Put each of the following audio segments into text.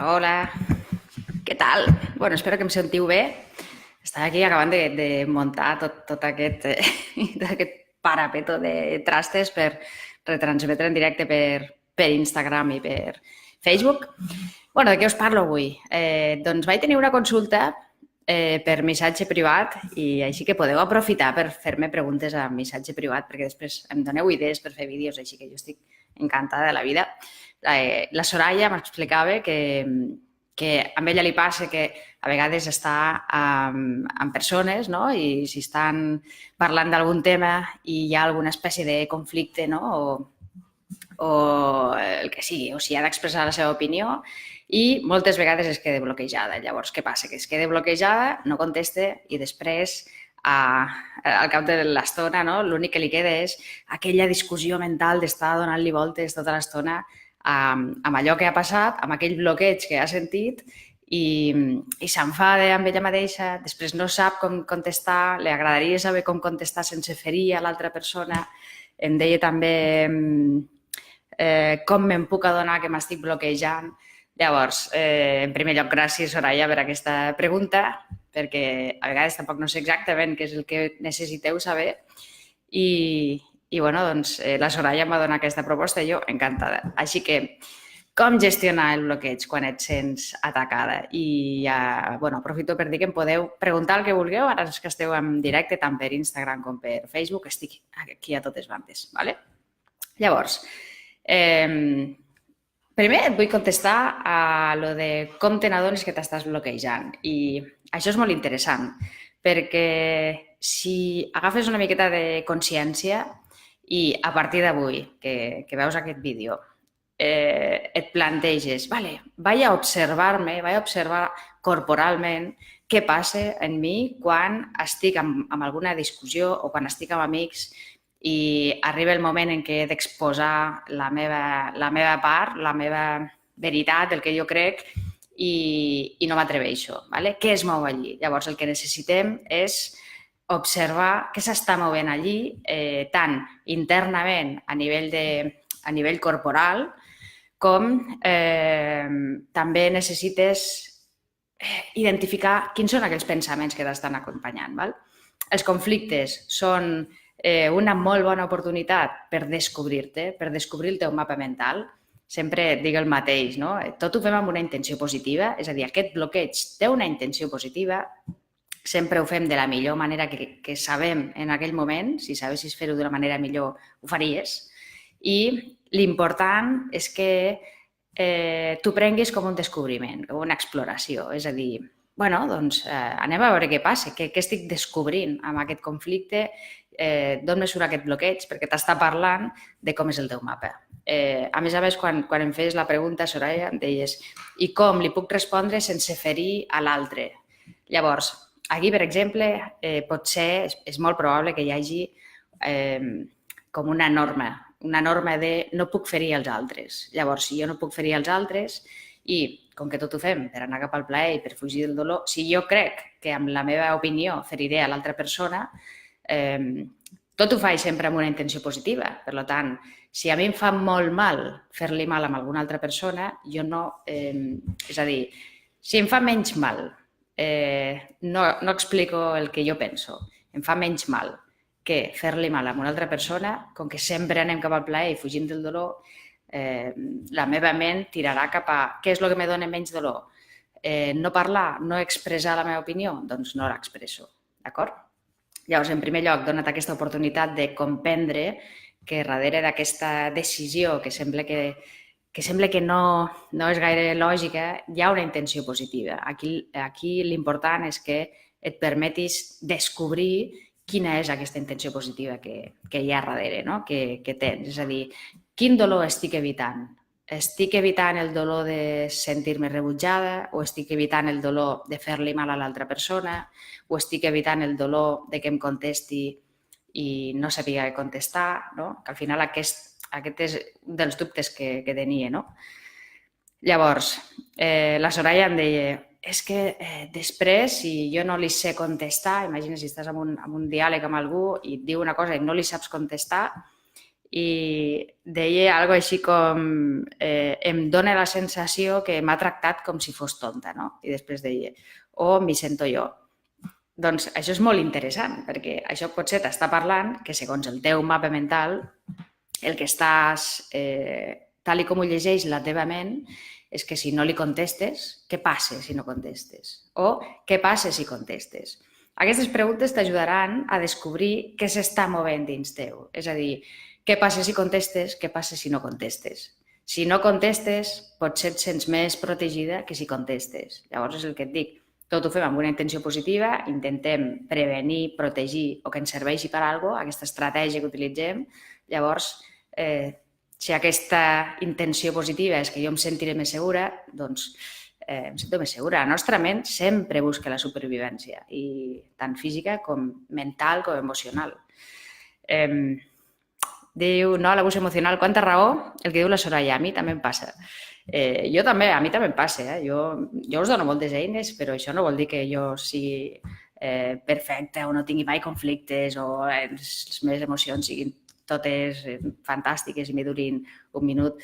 Hola, què tal? Bueno, espero que em sentiu bé. Estava aquí acabant de muntar tot tot aquest parapeto de trastes per retransmetre en directe per Instagram i per Facebook. Bueno, de què us parlo avui? Doncs vaig tenir una consulta per missatge privat i així que podeu aprofitar per fer-me preguntes a missatge privat perquè després em doneu idees per fer vídeos, així que jo estic encantada de la vida. La Soraya m'explicava que a ella li passa que a vegades està amb persones, no? I si estan parlant d'algun tema i hi ha alguna espècie de conflicte, no? O el que sigui, o si ha d'expressar la seva opinió i moltes vegades es queda bloquejada. Llavors, què passa? Que es queda bloquejada, no contesta i després al cap de l'estona, no? L'únic que li queda és aquella discussió mental d'estar donant-li voltes tota l'estona amb allò que ha passat, amb aquell bloqueig que ha sentit i s'enfada amb ella mateixa, després no sap com contestar, li agradaria saber com contestar sense ferir a l'altra persona. Em deia també com me'n puc adonar que m'estic bloquejant. Llavors, en primer lloc, gràcies, Soraya, per aquesta pregunta, perquè a vegades tampoc no sé exactament què és el que necessiteu saber i bueno, doncs, la Soraya em va donar aquesta proposta i jo encantada. Així que, com gestionar el bloqueig quan et sents atacada? I ja, bueno, aprofito per dir que em podeu preguntar el que vulgueu, ara que esteu en directe tant per Instagram com per Facebook, estic aquí a totes bandes, ¿vale? Llavors, primer et vull contestar a lo de com te n'adones que t'estàs bloquejant. I això és molt interessant, perquè si agafes una miqueta de consciència i a partir d'avui que veus aquest vídeo et planteges, vale, vaig a observar-me, vaig a observar corporalment què passa en mi quan estic amb alguna discussió o quan estic amb amics i arriba el moment en què he d'exposar la meva part, la meva veritat, el que jo crec, i no m'atreveixo. ¿Vale? Què es mou allí? Llavors, el que necessitem és observar què s'està movent allí, tant internament a nivell corporal, com també necessites identificar quins són aquells pensaments que t'estan acompanyant. Val? Els conflictes són una molt bona oportunitat per descobrir-te, per descobrir el teu mapa mental. Sempre et dic el mateix, no? Tot ho fem amb una intenció positiva, és a dir, aquest bloqueig té una intenció positiva, sempre ho fem de la millor manera que sabem en aquell moment, si sabessis fer-ho d'una manera millor ho faries, i l'important és que tu prenguis com un descobriment, com una exploració, és a dir, bueno, doncs anem a veure què passa, què estic descobrint amb aquest conflicte, d'on me surt aquest bloqueig, perquè t'està parlant de com és el teu mapa. A més, quan em feies la pregunta, Soraya, em deies i com li puc respondre sense ferir a l'altre? Llavors, aquí, per exemple, potser és molt probable que hi hagi com una norma de no puc ferir els altres. Llavors, si jo no puc ferir els altres i com que tot ho fem per anar cap al plaer i per fugir del dolor, si jo crec que amb la meva opinió feriré a l'altra persona, tot ho faig sempre amb una intenció positiva. Per tant, si a mi em fa molt mal fer-li mal a alguna altra persona, jo no... és a dir, si em fa menys mal, no explico el que jo penso, em fa menys mal que fer-li mal a una altra persona, com que sempre anem cap al plaer i fugim del dolor, la meva ment tirarà cap a què és el que me dona menys dolor. No parlar, no expressar la meva opinió, doncs no l'expresso, d'acord? Llavors, en primer lloc, dona't aquesta oportunitat de comprendre que darrere d'aquesta decisió que sembla que no és gaire lògica, hi ha una intenció positiva. Aquí l'important és que et permetis descobrir quina és aquesta intenció positiva que hi ha darrere, no? que tens. És a dir, quin dolor estic evitant? Estic evitant el dolor de sentir-me rebutjada o estic evitant el dolor de fer-li mal a l'altra persona o estic evitant el dolor de que em contesti i no sàpiga què contestar, no? Que al final aquest és un dels dubtes que tenia, no? Llavors, la Soraya em deia és que després, si jo no li sé contestar, imagina si estàs en un diàleg amb algú i et diu una cosa i no li saps contestar i deia alguna cosa així com em dóna la sensació que m'ha tractat com si fos tonta, no? I després deia, o m'hi sento jo. Doncs això és molt interessant, perquè això potser t'està parlant que segons el teu mapa mental, el que estàs, tal i com ho llegeix la teva ment, és que si no li contestes, què passa si no contestes? O què passa si contestes? Aquestes preguntes t'ajudaran a descobrir què s'està movent dins teu. És a dir, què passa si contestes, què passa si no contestes? Si no contestes, potser et sents més protegida que si contestes. Llavors és el que et dic, tot ho fem amb una intenció positiva, intentem prevenir, protegir o que ens serveixi per alguna cosa, aquesta estratègia que utilitzem. Llavors, si aquesta intenció positiva és que jo em sentiré més segura, doncs em sento més segura. La nostra ment sempre busca la supervivència, i tant física com mental com emocional. Diu, no, l'abús emocional, quanta raó el que diu la Soraya, a mi també em passa. Jo també, a mi també em passa. Jo us dono moltes eines, però això no vol dir que jo sigui perfecta o no tingui mai conflictes o les meves emocions siguin totes fantàstiques i me durin un minut.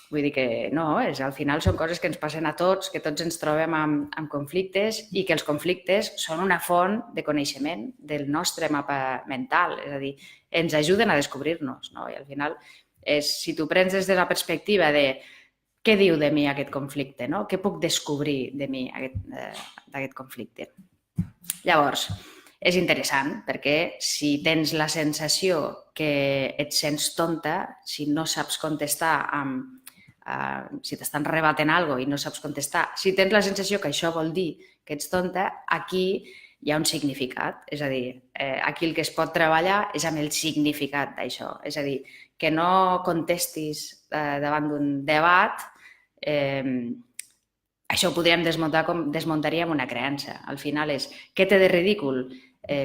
Vull dir que no, al final són coses que ens passen a tots, que tots ens trobem amb conflictes i que els conflictes són una font de coneixement del nostre mapa mental, és a dir, ens ajuden a descobrir-nos, no? I al final, si tu prens des de la perspectiva de què diu de mi aquest conflicte, no? Què puc descobrir de mi d'aquest conflicte? Llavors, és interessant perquè si tens la sensació que et sents tonta, si no saps contestar si t'estan rebatent alguna cosa i no saps contestar, si tens la sensació que això vol dir que ets tonta, aquí hi ha un significat. És a dir, aquí el que es pot treballar és amb el significat d'això. És a dir, que no contestis davant d'un debat, això ho podríem desmuntar com desmuntaríem una creença. Al final és, què té de ridícul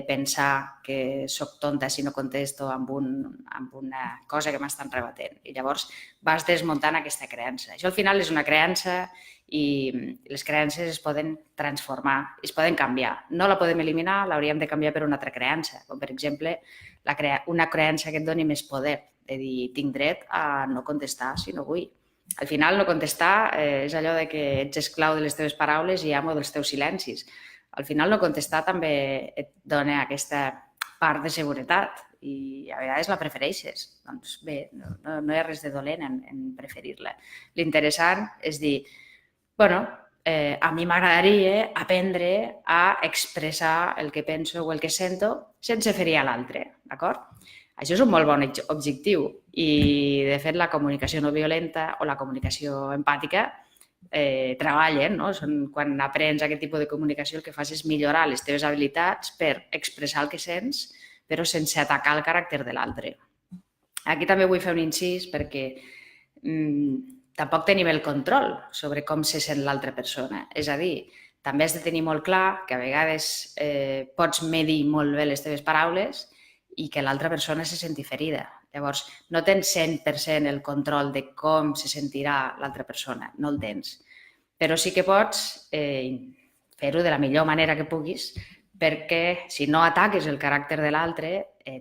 pensar que soc tonta si no contesto amb una cosa que m'estan rebatent? I llavors vas desmuntant aquesta creença. Això al final és una creença i les creences es poden transformar, es poden canviar. No la podem eliminar, l'hauríem de canviar per una altra creença, com per exemple una creença que et doni més poder, de dir, tinc dret a no contestar si no vull. Al final, no contestar és allò de que ets esclau de les teves paraules i amo dels teus silencis. Al final, no contestar també et dona aquesta part de seguretat i a vegades la prefereixes. Doncs bé, no hi ha res de dolent en preferir-la. L'interessant és dir, bueno, a mi m'agradaria aprendre a expressar el que penso o el que sento sense ferir a l'altre, d'acord? Això és un molt bon objectiu i, de fet, la comunicació no violenta o la comunicació empàtica treballen, no? Quan aprens aquest tipus de comunicació el que fas és millorar les teves habilitats per expressar el que sents, però sense atacar el caràcter de l'altre. Aquí també vull fer un incís perquè tampoc tenim el control sobre com se sent l'altra persona. És a dir, també has de tenir molt clar que a vegades pots medir molt bé les teves paraules i que l'altra persona se senti ferida. Llavors, no tens 100% el control de com se sentirà l'altra persona, no el tens. Però sí que pots fer-ho de la millor manera que puguis perquè si no ataques el caràcter de l'altre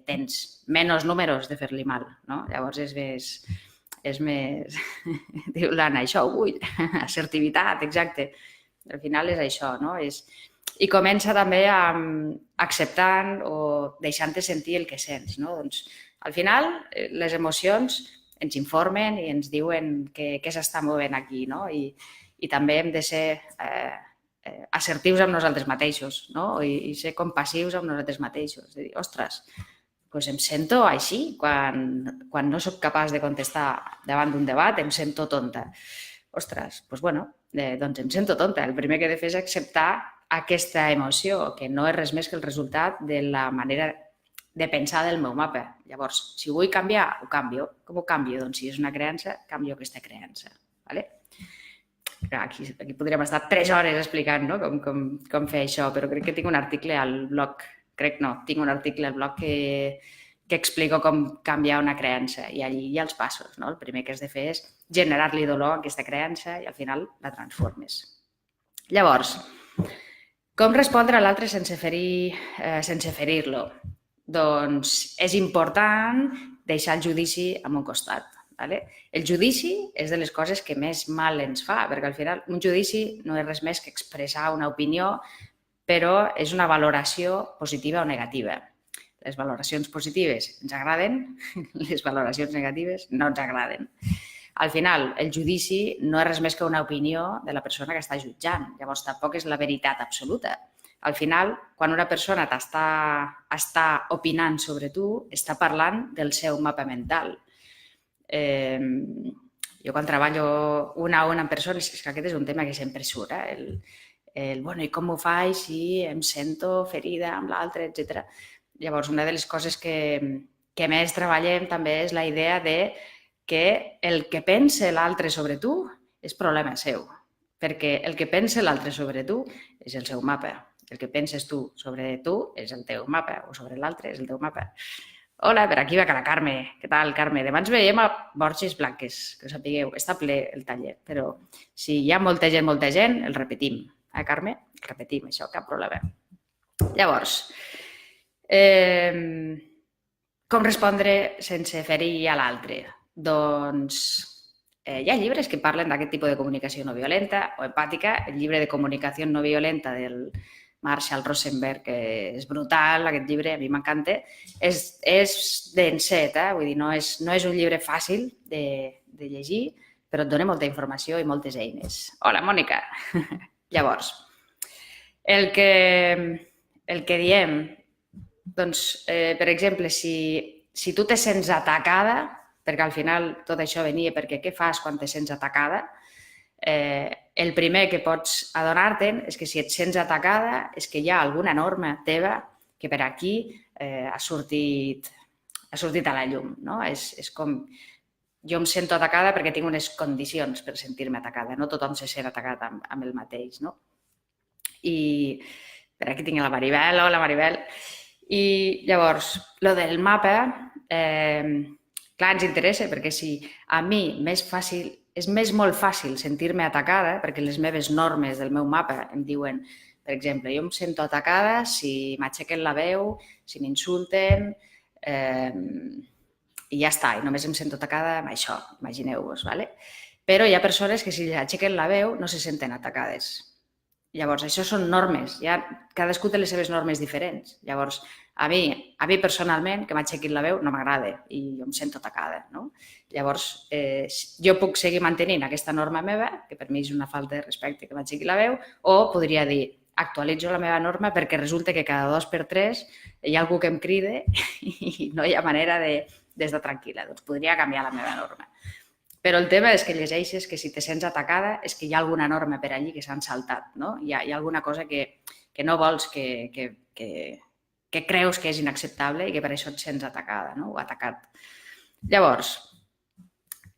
tens menys números de fer-li mal, no? Llavors és més... Diu l'Anna, això ho vull, assertivitat, exacte. Al final és això, no? I comença també acceptant o deixant-te sentir el que sents, no? Doncs, al final, les emocions ens informen i ens diuen què s'està movent aquí, no? I també hem de ser assertius amb nosaltres mateixos, no? I ser compassius amb nosaltres mateixos. De dir, ostres, doncs em sento així. Quan no sóc capaç de contestar davant d'un debat, em sento tonta. Ostres, doncs bueno, doncs em sento tonta. El primer que he de fer és acceptar aquesta emoció, que no és res més que el resultat de la manera de pensar del meu mapa. Llavors, si ho vull canviar, ho canvio. Com ho canvio? Doncs si és una creença, canvio aquesta creença. Aquí podríem estar 3 hores explicant com fer això, però crec que tinc un article al blog, tinc un article al blog que explico com canviar una creença i allí hi ha els passos. El primer que has de fer és generar-li dolor a aquesta creença i al final la transformes. Llavors, com respondre a l'altre sense ferir-lo? Doncs és important deixar el judici a un costat. Vale? El judici és de les coses que més mal ens fa, perquè al final un judici no és res més que expressar una opinió, però és una valoració positiva o negativa. Les valoracions positives ens agraden, les valoracions negatives no ens agraden. Al final, el judici no és res més que una opinió de la persona que està jutjant. Llavors, tampoc és la veritat absoluta. Al final, quan una persona està opinant sobre tu, està parlant del seu mapa mental. Jo quan treballo una a una amb persones, és que aquest és un tema que sempre surt, bueno, i com ho faig si em sento ferida amb l'altre, etc. Llavors, una de les coses que més treballem també és la idea de que el que pensa l'altre sobre tu és problema seu, perquè el que pensa l'altre sobre tu és el seu mapa. El que penses tu sobre tu és el teu mapa, o sobre l'altre és el teu mapa. Hola, per aquí va la Carme. Què tal, Carme? Demà ens veiem a Borges Blanques, que ho sapigueu. Està ple el taller, però si hi ha molta gent, el repetim. Carme? El repetim, això, cap problema. Llavors, com respondre sense ferir a l'altre? Doncs hi ha llibres que parlen d'aquest tipus de comunicació no violenta o empàtica. El llibre de comunicació no violenta del Marshall Rosenberg, que és brutal, aquest llibre, a mi m'encanta. És denset, vull dir, no és un llibre fàcil de llegir, però et dona molta informació i moltes eines. Hola, Mònica! Llavors, el que diem, doncs, per exemple, si tu te sents atacada, perquè al final tot això venia perquè què fas quan te sents atacada, el primer que pots adonar-te'n és que si et sents atacada és que hi ha alguna norma teva que per aquí ha sortit a la llum. No? És com, jo em sento atacada perquè tinc unes condicions per sentir-me atacada. No tothom se sent atacat amb el mateix. No? I per aquí tinc la Maribel. Hola, Maribel. I llavors, lo del mapa, clar, ens interessa perquè si a mi és molt fàcil sentir-me atacada perquè les meves normes del meu mapa em diuen, per exemple, jo em sento atacada si m'aixequen la veu, si m'insulten i ja està, i només em sento atacada amb això, imagineu-vos, ¿vale? Però hi ha persones que si aixequen la veu no se senten atacades. Llavors, això són normes, cadascú té les seves normes diferents. Llavors, a mi personalment, que m'aixequin la veu no m'agrada i jo em sento atacada. No? Llavors, jo puc seguir mantenint aquesta norma meva, que per mi és una falta de respecte que m'aixequi la veu, o podria dir, actualitzo la meva norma perquè resulta que cada 2 per 3 hi ha algú que em crida i no hi ha manera d'estar tranquil·la. Doncs podria canviar la meva norma. Però el tema és que llegeixes que si te sents atacada és que hi ha alguna norma per allí que s'han saltat. No? Hi ha alguna cosa que no vols, que creus que és inacceptable i que per això et sents atacada o atacat. Llavors,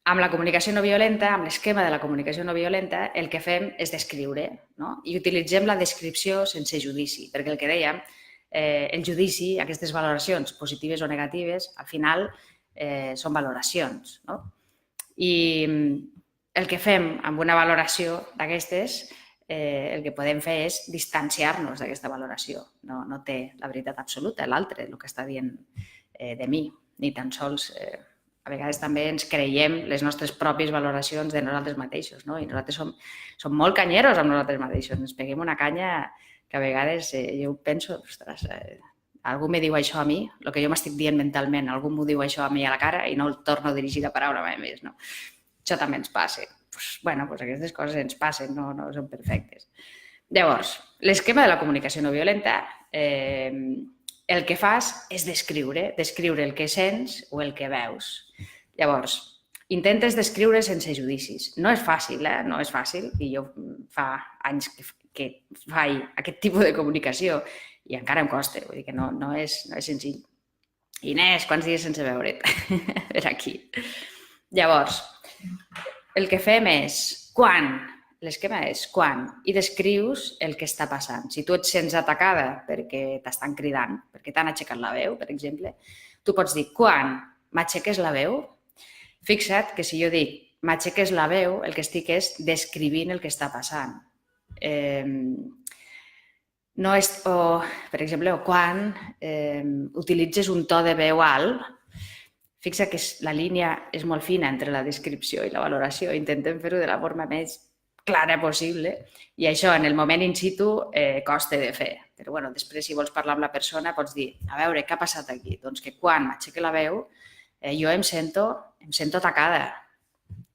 amb la comunicació no violenta, amb l'esquema de la comunicació no violenta, el que fem és descriure. No? I utilitzem la descripció sense judici, perquè el que dèiem, el judici, aquestes valoracions positives o negatives, al final són valoracions. No? I el que fem amb una valoració d'aquestes, el que podem fer és distanciar-nos d'aquesta valoració. No té la veritat absoluta, l'altre, el que està dient de mi, ni tan sols... A vegades també ens creiem les nostres pròpies valoracions de nosaltres mateixos, no? I nosaltres som molt canyeros amb nosaltres mateixos. Ens peguem una canya que a vegades jo penso, ostres, algú me diu això a mi, el que jo m'estic dient mentalment, algú m'ho diu això a mi a la cara i no el torno a dirigir la paraula mai més. No? Això també ens passa. Bueno, aquestes coses ens passen, no són perfectes. Llavors, l'esquema de la comunicació no violenta, el que fas és descriure el que sents o el que veus. Llavors, intentes descriure sense judicis. No és fàcil, no és fàcil, i jo fa anys que faig aquest tipus de comunicació i encara em costa, vull dir que no és senzill. Inés, quants dies sense veure't? Per aquí. Llavors, el que fem és quan, l'esquema és quan, i descrius el que està passant. Si tu et sents atacada perquè t'estan cridant, perquè t'han aixecat la veu, per exemple, tu pots dir quan m'aixeques la veu. Fixa't que si jo dic m'aixeques la veu, el que estic és descrivint el que està passant. No és, per exemple, quan utilitzes un to de veu alt, fixa que la línia és molt fina entre la descripció i la valoració. Intentem fer-ho de la forma més clara possible i això en el moment in situ costa de fer. Però bueno, després si vols parlar amb la persona pots dir, a veure, què ha passat aquí? Doncs que quan m'aixequi la veu jo em sento atacada.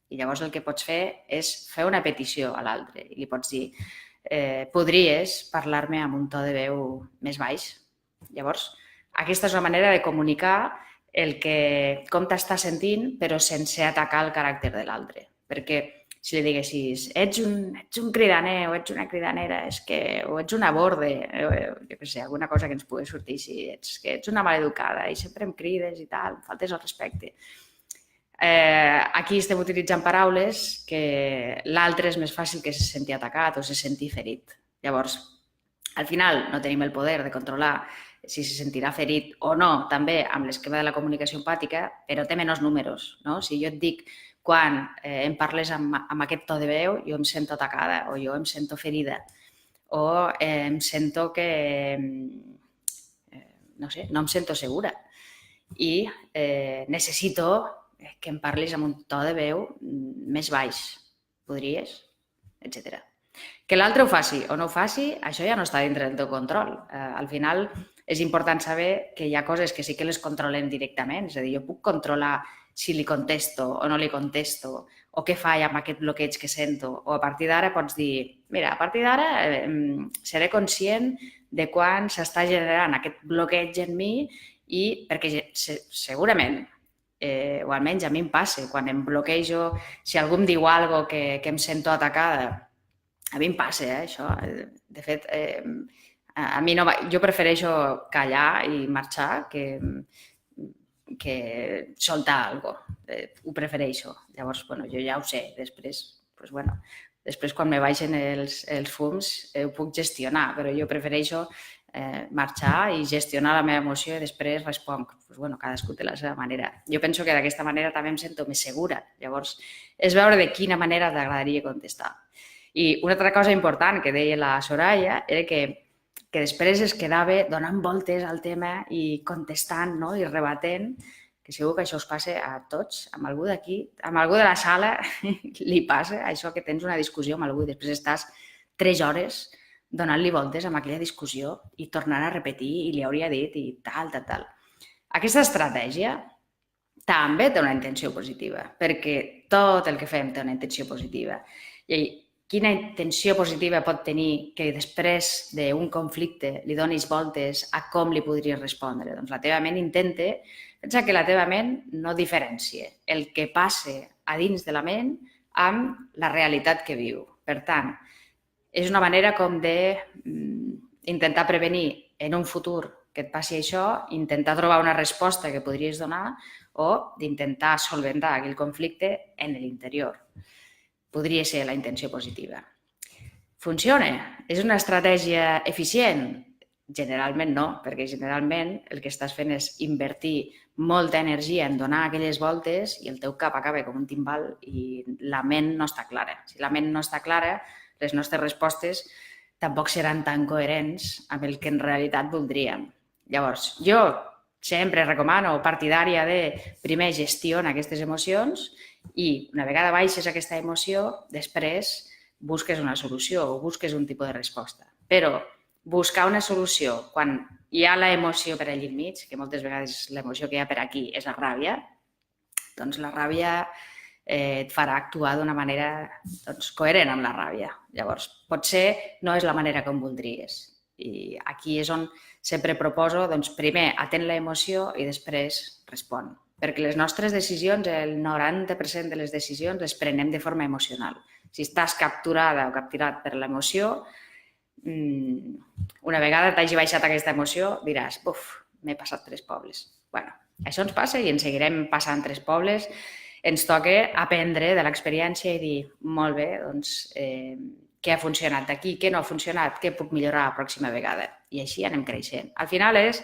I llavors el que pots fer és fer una petició a l'altre i li pots dir podries parlar-me amb un to de veu més baix? Llavors, aquesta és una manera de comunicar com t'estàs sentint però sense atacar el caràcter de l'altre. Perquè si li diguessis ets un cridaner o ets una cridanera o ets una borde, jo què sé, alguna cosa que ens pugui sortir així, ets una maleducada i sempre em crides i tal, em faltes el respecte. Aquí estem utilitzant paraules que l'altre és més fàcil que se senti atacat o se senti ferit. Llavors, al final no tenim el poder de controlar si se sentirà ferit o no, també amb l'esquema de la comunicació empàtica, però té menys números. No? Si jo et dic quan em parles amb aquest to de veu, jo em sento atacada o jo em sento ferida o em sento que, no sé, no em sento segura i necessito que em parlis amb un to de veu més baix. Podries? Etcètera. Que l'altre ho faci o no ho faci, això ja no està dintre del teu control. Al final és important saber que hi ha coses que sí que les controlem directament. És a dir, jo puc controlar si li contesto o no li contesto o què faig amb aquest bloqueig que sento. O a partir d'ara pots dir, mira, a partir d'ara seré conscient de quan s'està generant aquest bloqueig en mi i perquè segurament o almenys a mi em passa, quan em bloquejo, si algú em diu alguna cosa que em sento atacada, a mi em passa, això. De fet, a mi no, jo prefereixo callar i marxar que soltar alguna cosa. Ho prefereixo. Llavors, bueno, jo ja ho sé. Després quan me baixen els fums, ho puc gestionar, però jo prefereixo marxar i gestionar la meva emoció i després responc. Cadascú té la seva manera. Jo penso que d'aquesta manera també em sento més segura. Llavors, és veure de quina manera t'agradaria contestar. I una altra cosa important que deia la Soraya era que després es quedava donant voltes al tema i contestant i rebatent, que segur que això us passa a tots, amb algú d'aquí, amb algú de la sala li passa això que tens una discussió amb algú i després estàs 3 hores donant-li voltes amb aquella discussió i tornant a repetir i li hauria dit i tal. Aquesta estratègia també té una intenció positiva, perquè tot el que fem té una intenció positiva. I quina intenció positiva pot tenir que després d'un conflicte li donis voltes a com li podries respondre? Doncs la teva ment pensa que la teva ment no diferencia el que passa a dins de la ment amb la realitat que viu. Per tant, és una manera com d'intentar prevenir en un futur que et passi això, intentar trobar una resposta que podries donar o d'intentar solventar aquell conflicte en l'interior. Podria ser la intenció positiva. Funciona? És una estratègia eficient? Generalment no, perquè generalment el que estàs fent és invertir molta energia en donar aquelles voltes i el teu cap acaba com un timbal i la ment no està clara. Si la ment no està clara, les nostres respostes tampoc seran tan coherents amb el que en realitat voldríem. Llavors, jo sempre recomano partidària de primer gestiona aquestes emocions i una vegada baixes aquesta emoció, després busques una solució o busques un tipus de resposta. Però buscar una solució quan hi ha l'emoció per allà enmig, que moltes vegades l'emoció que hi ha per aquí és la ràbia, doncs la ràbia et farà actuar d'una manera coherent amb la ràbia. Llavors, potser no és la manera com voldries. I aquí és on sempre proposo, primer atén l'emoció i després respon. Perquè les nostres decisions, el 90% de les decisions les prenem de forma emocional. Si estàs capturada o capturat per l'emoció, una vegada t'hagi baixat aquesta emoció, diràs, m'he passat 3 pobles. Bueno, això ens passa i ens seguirem passant 3 pobles. Ens toca aprendre de l'experiència i dir, molt bé, què ha funcionat d'aquí, què no ha funcionat, què puc millorar la pròxima vegada. I així anem creixent. Al final és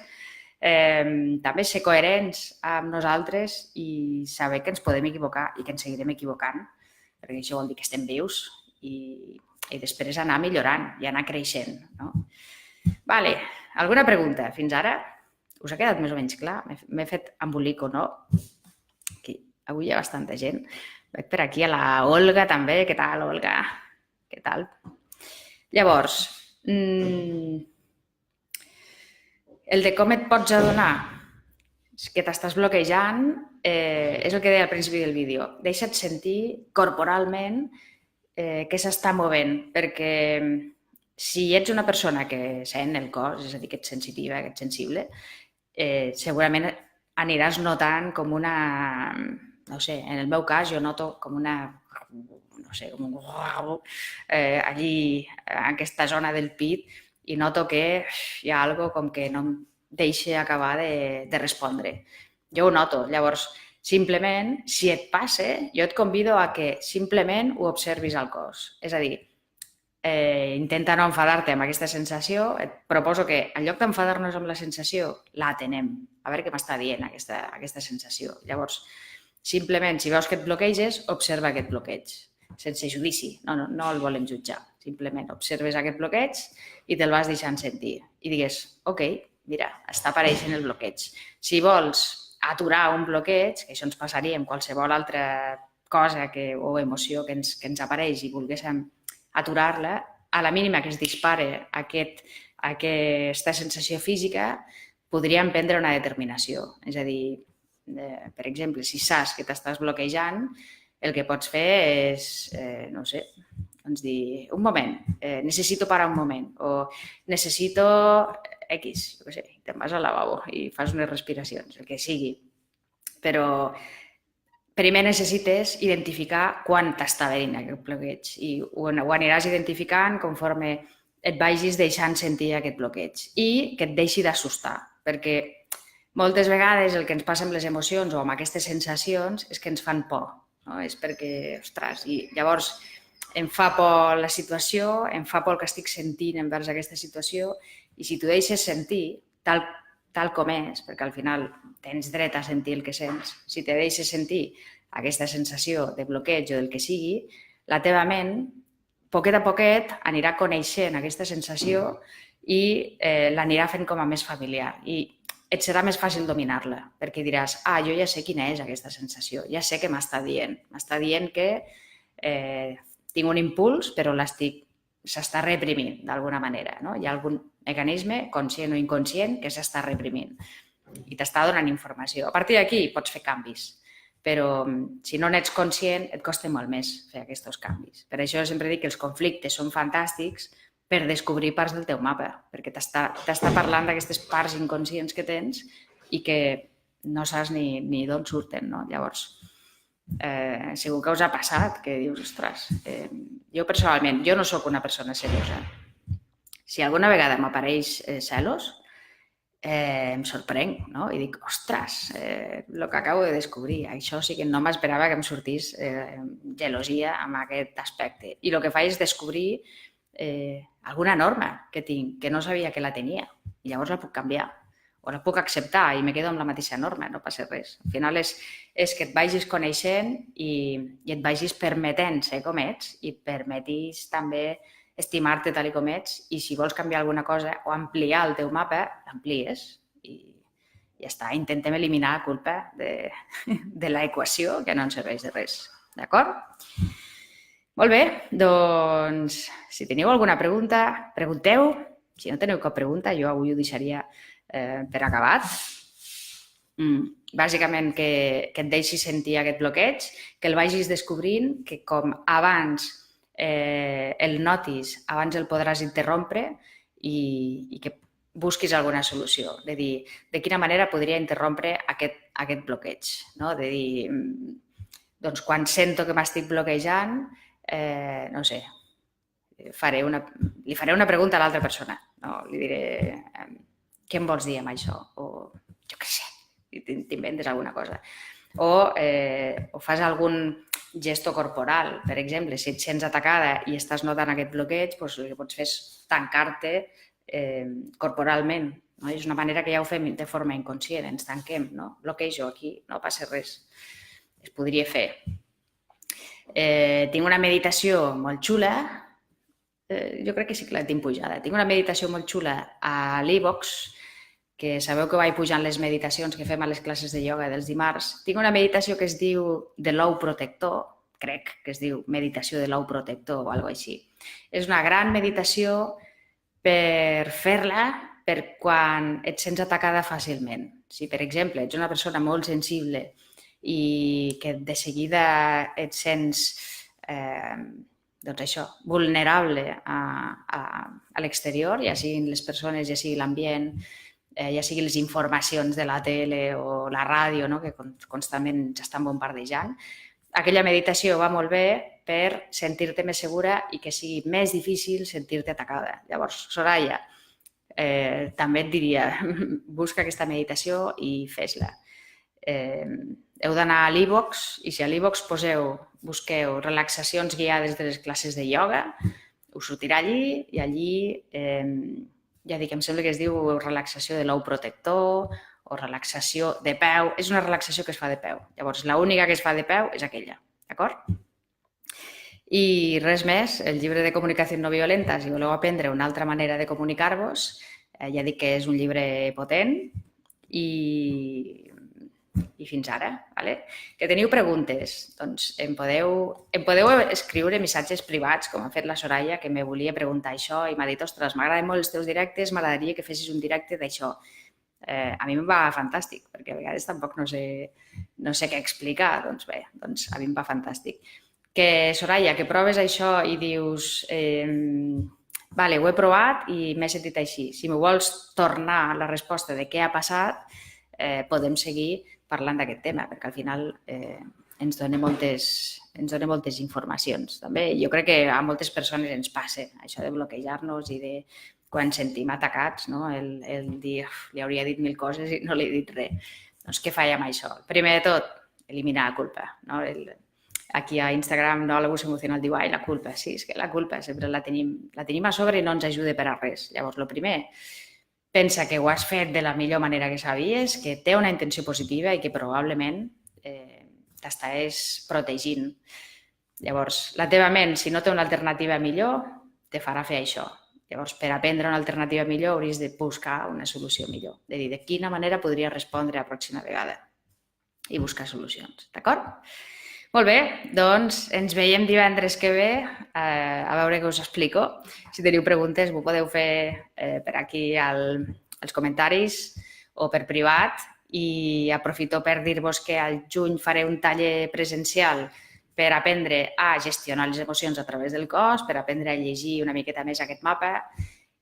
també ser coherents amb nosaltres i saber que ens podem equivocar i que ens seguirem equivocant, perquè això vol dir que estem vius i després anar millorant i anar creixent. Vale, alguna pregunta fins ara? Us ha quedat més o menys clar? M'he fet embolic o no? Avui hi ha bastanta gent. Veig per aquí a la Olga també. Què tal, Olga? Què tal? Llavors, el de com et pots adonar que t'estàs bloquejant és el que deia al principi del vídeo. Deixa't sentir corporalment què s'està movent, perquè si ets una persona que sent el cos, és a dir, que ets sensitiva, que ets sensible, segurament aniràs notant com una... No sé, en el meu cas jo noto com una... No sé, com un... allí, en aquesta zona del pit, i noto que hi ha algo com que no em deixa acabar de respondre. Jo ho noto. Llavors, simplement, si et passa, jo et convido a que simplement ho observis al cos. És a dir, intenta no enfadar-te amb aquesta sensació. Et proposo que, en lloc d'enfadar-nos amb la sensació, la atenem. A veure què m'està dient aquesta sensació. Llavors, simplement, si veus que et bloqueges, observa aquest bloqueig, sense judici. No el volem jutjar. Simplement observes aquest bloqueig i te'l vas deixant sentir. I digues, ok, mira, està apareixent el bloqueig. Si vols aturar un bloqueig, que això ens passaria amb qualsevol altra cosa o emoció que ens apareix i volguéssim aturar-la, a la mínima que es dispare aquesta sensació física, podríem prendre una determinació. És a dir, per exemple, si saps que t'estàs bloquejant, el que pots fer és, no sé, doncs dir, un moment, necessito parar un moment, o necessito X, jo què sé, te'n vas al lavabo i fas unes respiracions, el que sigui. Però primer necessites identificar quan t'està venint aquest bloqueig i ho aniràs identificant conforme et vagis deixant sentir aquest bloqueig i que et deixi d'assustar, perquè moltes vegades el que ens passa amb les emocions o amb aquestes sensacions és que ens fan por, no? És perquè, ostres, i llavors em fa por la situació, em fa por el que estic sentint envers aquesta situació i si t'ho deixes sentir tal com és, perquè al final tens dret a sentir el que sents, si te deixes sentir aquesta sensació de bloqueig o del que sigui, la teva ment, poquet a poquet, anirà coneixent aquesta sensació i l'anirà fent com a més familiar. I et serà més fàcil dominar-la, perquè diràs, jo ja sé quina és aquesta sensació, ja sé què m'està dient. M'està dient que tinc un impuls, però s'està reprimint d'alguna manera. No? Hi ha algun mecanisme, conscient o inconscient, que s'està reprimint i t'està donant informació. A partir d'aquí pots fer canvis, però si no n'ets conscient et costa molt més fer aquests canvis. Per això sempre dic que els conflictes són fantàstics per descobrir parts del teu mapa, perquè t'està parlant d'aquestes parts inconscients que tens i que no saps ni d'on surten. No? Llavors, segur que us ha passat, que dius, ostres, jo personalment, jo no sóc una persona celosa. Si alguna vegada m'apareix celos, em sorprenc, no? I dic, ostres, el que acabo de descobrir, això sí que no m'esperava que em sortís gelosia amb aquest aspecte. I el que faig és descobrir alguna norma que tinc, que no sabia que la tenia, i llavors la puc canviar. O la puc acceptar i me quedo amb la mateixa norma, no passa res. Al final és que et vagis coneixent i et vagis permetent ser com ets i permetis també estimar-te tal com ets i si vols canviar alguna cosa o ampliar el teu mapa, l'amplies i ja està. Intentem eliminar la culpa de l'equació que no ens serveix de res. D'acord? Molt bé, doncs si teniu alguna pregunta, pregunteu. Si no teniu cap pregunta, jo avui ho deixaria per acabat. Bàsicament que et deixis sentir aquest bloqueig, que el vagis descobrint, que com abans el notis, abans el podràs interrompre i que busquis alguna solució. De dir, de quina manera podria interrompre aquest bloqueig. No? De dir, doncs quan sento que m'estic bloquejant, no sé, li faré una pregunta a l'altra persona. No? Li diré, què em vols dir amb això? O jo què sé, t'inventes alguna cosa. O fas algun gesto corporal, per exemple, si et sents atacada i estàs notant aquest bloqueig, doncs el que pots fer és tancar-te corporalment. No? És una manera que ja ho fem de forma inconscient, ens tanquem, no? Bloquejo aquí, no passa res. Es podria fer. Tinc una meditació molt xula, jo crec que sí que la tinc pujada. Tinc una meditació molt xula a l'e-box que sabeu que vaig pujant les meditacions que fem a les classes de ioga dels dimarts, tinc una meditació que es diu de l'ou protector, crec que es diu meditació de l'ou protector o alguna cosa així. És una gran meditació per fer-la per quan et sents atacada fàcilment. Si, per exemple, ets una persona molt sensible i que de seguida et sents doncs això, vulnerable a l'exterior, ja siguin les persones, ja sigui l'ambient, ja siguin les informacions de la tele o la ràdio, no? Que constantment ens estan bombardejant. Aquella meditació va molt bé per sentir-te més segura i que sigui més difícil sentir-te atacada. Llavors, Soraya, també et diria, busca aquesta meditació i fes-la. Heu d'anar a l'e-box i si a l'e-box busqueu relaxacions guiades de les classes de ioga, us sortirà allí i allí ja dic, em sembla que es diu relaxació de l'ou protector o relaxació de peu. És una relaxació que es fa de peu. Llavors, l'única que es fa de peu és aquella, d'acord? I res més, el llibre de comunicació no violenta, si voleu aprendre una altra manera de comunicar-vos, ja dic que és un llibre potent i fins ara. Vale? Que teniu preguntes, doncs em podeu escriure missatges privats, com ha fet la Soraya, que me volia preguntar això i m'ha dit, ostres, m'agraden molt els teus directes, m'agradaria que fessis un directe d'això. A mi em va fantàstic, perquè a vegades tampoc no sé què explicar. Doncs bé, a mi em va fantàstic. Que, Soraya, que proves això i dius vale, ho he provat i m'he sentit així. Si m'ho vols tornar la resposta de què ha passat, podem seguir parlant d'aquest tema, perquè al final ens dona moltes informacions. També jo crec que a moltes persones ens passa això de bloquejar-nos i de quan sentim atacats, no? El dir, li hauria dit 1000 coses i no li he dit res. Doncs què faig amb això? Primer de tot, eliminar la culpa. No? Aquí a Instagram no, l'abús emocional diu, ai, la culpa. Sí, és que la culpa sempre la tenim a sobre i no ens ajuda per a res. Llavors, el primer, pensa que ho has fet de la millor manera que sabies, que té una intenció positiva i que probablement t'estàs protegint. Llavors, la teva ment, si no té una alternativa millor, te farà fer això. Llavors, per aprendre una alternativa millor, hauries de buscar una solució millor. De dir, de quina manera podria respondre la pròxima vegada i buscar solucions. D'acord? Molt bé, doncs ens veiem divendres que ve a veure què us explico. Si teniu preguntes, m'ho podeu fer per aquí als comentaris o per privat i aprofito per dir-vos que al juny faré un taller presencial per aprendre a gestionar les emocions a través del cos, per aprendre a llegir una miqueta més aquest mapa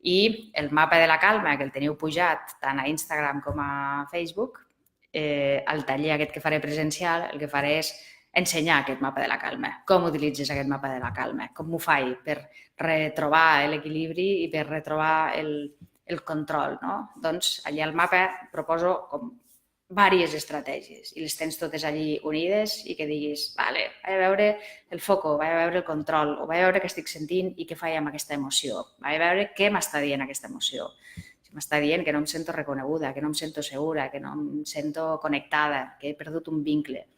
i el mapa de la calma, que el teniu pujat tant a Instagram com a Facebook, el taller aquest que faré presencial, el que faré és ensenyar aquest mapa de la calma, com utilitzes aquest mapa de la calma, com m'ho faig per retrobar l'equilibri i per retrobar el control. No? Doncs allà al mapa proposo com diverses estratègies i les tens totes allí unides i que diguis, vale, vaig a veure el foco, vaig a veure el control, o vaig a veure què estic sentint i què faig amb aquesta emoció, vaig a veure què m'està dient aquesta emoció. Si m'està dient que no em sento reconeguda, que no em sento segura, que no em sento connectada, que he perdut un vincle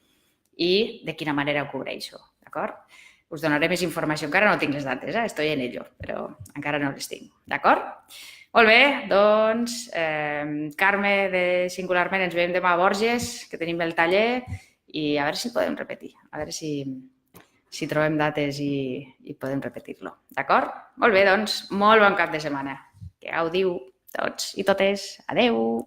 i de quina manera ho cobreixo, d'acord? Us donaré més informació, encara no tinc les dates, estoy en ello, però encara no les tinc, d'acord? Molt bé, doncs, Carme de Singularment, ens veiem demà a Borges, que tenim el taller, i a veure si podem repetir, a veure si trobem dates i podem repetir-lo, d'acord? Molt bé, doncs, molt bon cap de setmana. Que gaudiu tots i totes. Adeu!